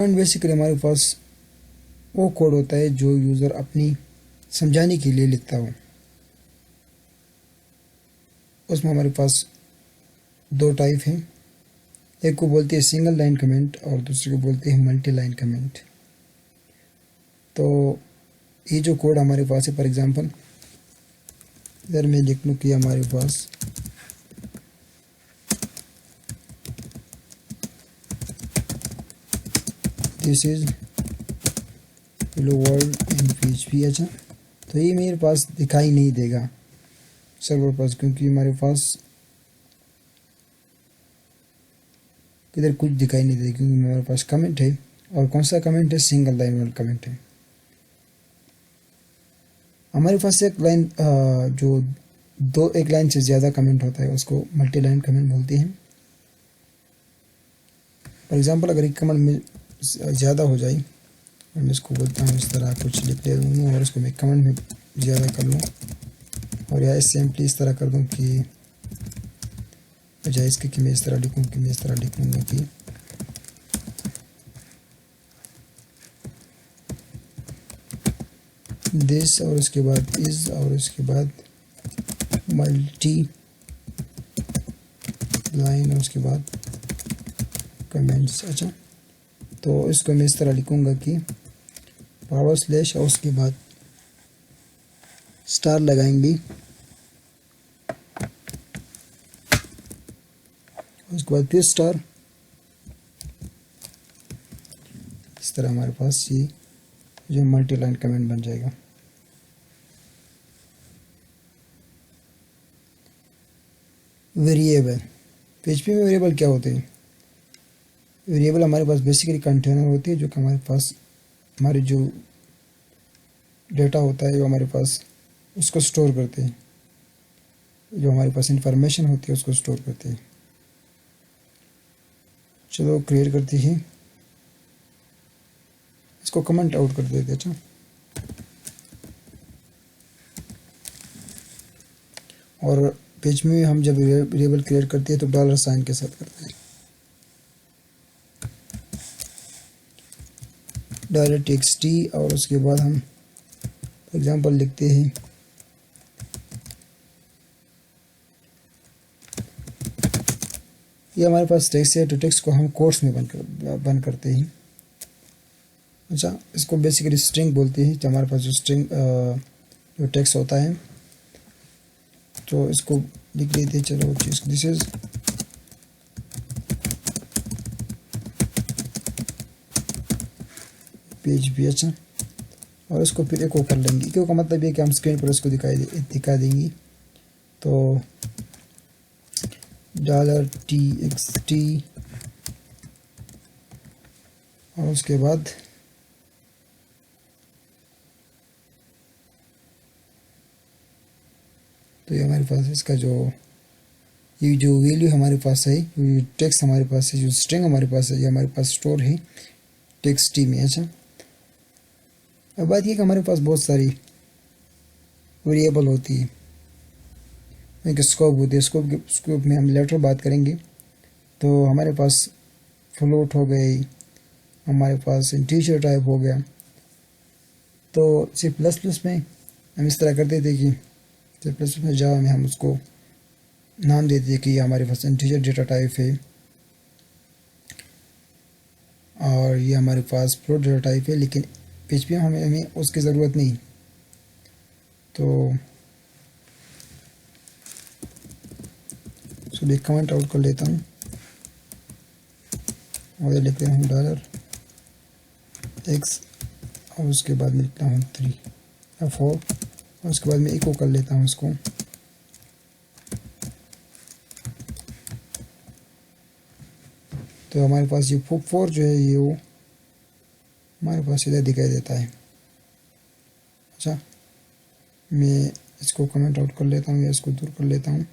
Comment basically हमारे पास वो code होता है जो यूज़र अपनी समझाने के लिए लिखता हो। उसमें हमारे पास दो टाइप हैं, एक को बोलते हैं सिंगल लाइन कमेंट और दूसरे को बोलते हैं मल्टी लाइन कमेंट। तो ये जो कोड हमारे पास है, फॉर एग्जांपल इधर मैं लिख लूँ कि हमारे पास this is hello world in PHP। अच्छा, तो ये मेरे पास दिखाई नहीं देगा सर्वर पास, क्योंकि हमारे पास इधर कुछ दिखाई नहीं देगा, क्योंकि हमारे पास कमेंट है। और कौन सा कमेंट है? सिंगल लाइन वाला कमेंट है। हमारे पास एक लाइन जो एक लाइन से ज़्यादा कमेंट होता है उसको मल्टी लाइन कमेंट बोलते हैं। फॉर एग्जांपल अगर एक कमेंट में ज़्यादा हो जाए, मैं इसको बोलता हूँ इस तरह कुछ लिख ले दूँ और उसको मैं कमेंट में ज़्यादा कर लूँ, और या सिंपली इस तरह कर दूँ कि बजाय इसके कि मैं इस तरह लिखूँ कि मैं इस तरह लिख लूँगा कि दिस, और उसके बाद इज़, और उसके बाद मल्टी लाइन, और उसके बाद कमेंट्स। अच्छा, तो इसको मैं इस तरह लिखूँगा कि पावर स्लैश और उसके बाद स्टार लगाएंगे, उसके बाद फिर स्टार। इस तरह हमारे पास ये जो मल्टी लाइन कमेंट बन जाएगा। वेरिएबल, PHP में वेरिएबल क्या होते हैं? वेरिएबल हमारे पास बेसिकली कंटेनर होती है जो कि हमारे पास हमारे जो डेटा होता है वो हमारे पास उसको स्टोर करते हैं, जो हमारे पास इंफॉर्मेशन होती है उसको स्टोर करते हैं। चलो क्लियर करते हैं, इसको कमेंट आउट कर देते हैं। अच्छा, और पेज में हम जब वेरिएबल क्रिएट करते हैं तो डॉलर साइन के साथ करते हैं, $txt, और उसके बाद हम एग्जांपल लिखते हैं ये हमारे पास टेक्स्ट है, तो टेक्स्ट को हम कोट्स में बंद करते हैं। अच्छा, इसको बेसिकली स्ट्रिंग बोलते हैं, जो हमारे पास जो स्ट्रिंग जो टेक्स्ट होता है, तो इसको लिख लेते हैं। चलो दिस इज PHP। अच्छा, और इसको फिर एको कर लेंगे। एको का मतलब ये कि हम स्क्रीन पर इसको दिखा देंगे। तो $txt, और उसके बाद तो ये हमारे पास इसका ये जो वैल्यू हमारे पास है, ये टेक्स्ट हमारे पास है, जो स्ट्रिंग हमारे पास है, ये हमारे पास स्टोर है txt में। अच्छा, अब बात ये कि हमारे पास बहुत सारी वेरिएबल होती है, एक स्कोप होती है। स्कोप में हम लेटर बात करेंगे, तो हमारे पास फ्लोट हो गई, हमारे पास इंटीजर टाइप हो गया। तो C++ में हम इस तरह करते थे कि C++ में जावा में हम उसको नाम देते कि हमारे पास इंटीजर डेटा टाइप है और ये हमारे पास फ्लोट डेटा टाइप है, लेकिन PHP में हमें उसकी ज़रूरत नहीं। तो सुबह कमेंट आउट कर लेता हूँ और ये लिखते हूँ $x, और उसके बाद मैं लिखता हूँ 3 या 4, और उसके बाद मैं इको कर लेता हूँ इसको। तो हमारे पास ये 4 जो है ये वो हमारे पास इधर दिखाई देता है। अच्छा, मैं इसको कमेंट आउट कर लेता हूँ या इसको दूर कर लेता हूँ।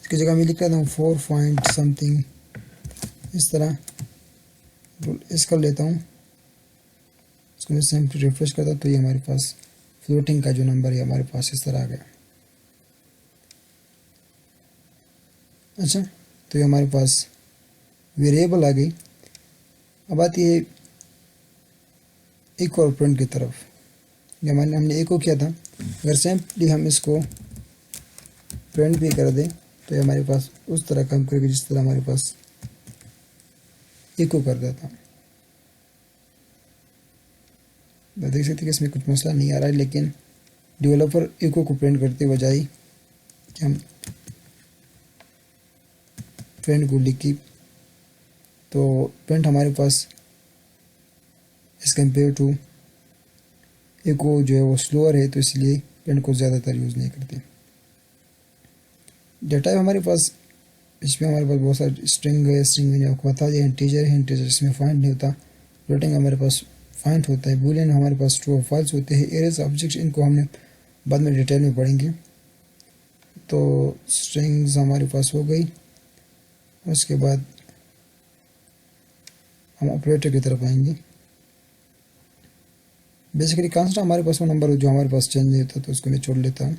इसकी जगह मैं लिख लेता हूँ 4 पॉइंट समथिंग, इस तरह इस कर लेता हूँ। इसको मैं सिंपली रिफ्रेश करता तो ये हमारे पास फ्लोटिंग का जो नंबर है हमारे पास इस तरह आ गया। अच्छा, तो ये हमारे पास वेरिएबल आ गई। अब आती है एक और प्रिंट की तरफ। ये हमने एको किया था, अगर सिंपली हम इसको प्रिंट भी कर दें तो ये हमारे पास उस तरह काम करेगा जिस तरह हमारे पास एको करता था। देख सकते हैं कि इसमें कुछ मसला नहीं आ रहा है, लेकिन डेवलपर एको को प्रिंट करते बजाय कि हम प्रिंट को लिखी तो प्रिंट हमारे पास एज कम्पेयर टू एको जो है वो स्लोअर है, तो इसलिए प्रिंट को ज़्यादातर यूज़ नहीं करते। डेटा हमारे पास, इसमें हमारे पास बहुत सारे स्ट्रिंग है, स्ट्रिंग मैंने आपको बता दिया, इंटीजर है, इंटीजर इसमें फाइंड नहीं होता, फ्लोटिंग हमारे पास फाइंड होता है, बूलियन हमारे पास ट्रू और फॉल्स होते हैं, एरेज ऑब्जेक्ट्स इनको हमने बाद में डिटेल में पढ़ेंगे। तो स्ट्रिंग्स हमारे पास हो गई, उसके बाद हम ऑपरेटर की तरफ आएंगे। बेसिकली कांस्टेंट हमारे पास वो नंबर जो हमारे पास चेंज नहीं होता, तो उसको मैं छोड़ लेता हूँ।